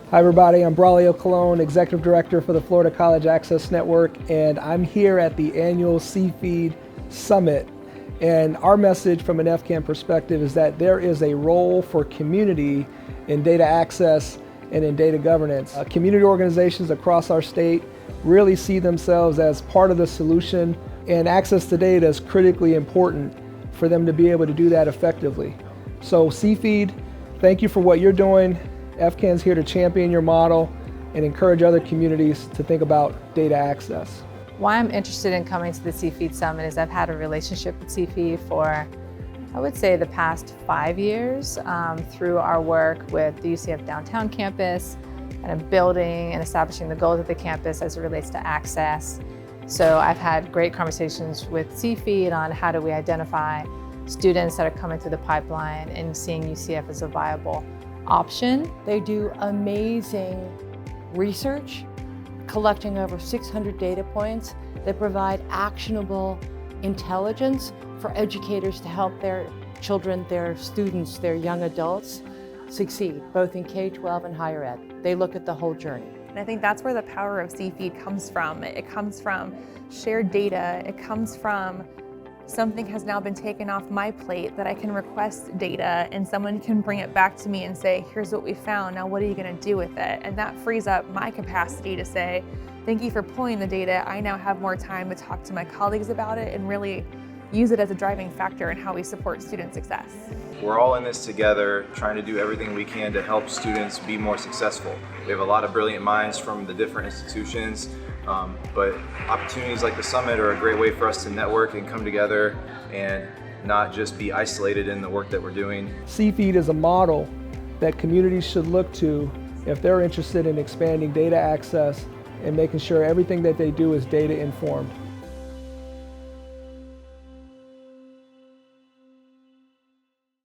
Hi everybody, I'm Braulio Colon, Executive Director for the Florida College Access Network, and I'm here at the annual CFEED Summit. And our message from an FCAN perspective is that there is a role for community in data access and in data governance. Community organizations across our state really see themselves as part of the solution, and access to data is critically important for them to be able to do that effectively. So CFEED, thank you for what you're doing. FCAN's here to champion your model and encourage other communities to think about data access. Why I'm interested in coming to the CFEED Summit is I've had a relationship with CFEED for, I would say, the past 5 years through our work with the UCF downtown campus and building and establishing the goals of the campus as it relates to access. So I've had great conversations with CFEED on how do we identify students that are coming through the pipeline and seeing UCF as a viable option. They do amazing research, collecting over 600 data points that provide actionable intelligence for educators to help their children, their students, their young adults succeed, both in K-12 and higher ed. They look at the whole journey. And I think that's where the power of CFEED comes from. It comes from shared data. It comes from something has now been taken off my plate that I can request data and someone can bring it back to me and say, here's what we found, now what are you going to do with it? And that frees up my capacity to say, thank you for pulling the data. I now have more time to talk to my colleagues about it and really use it as a driving factor in how we support student success. We're all in this together, trying to do everything we can to help students be more successful. We have a lot of brilliant minds from the different institutions, but opportunities like the Summit are a great way for us to network and come together and not just be isolated in the work that we're doing. CFEED is a model that communities should look to if they're interested in expanding data access and making sure everything that they do is data informed.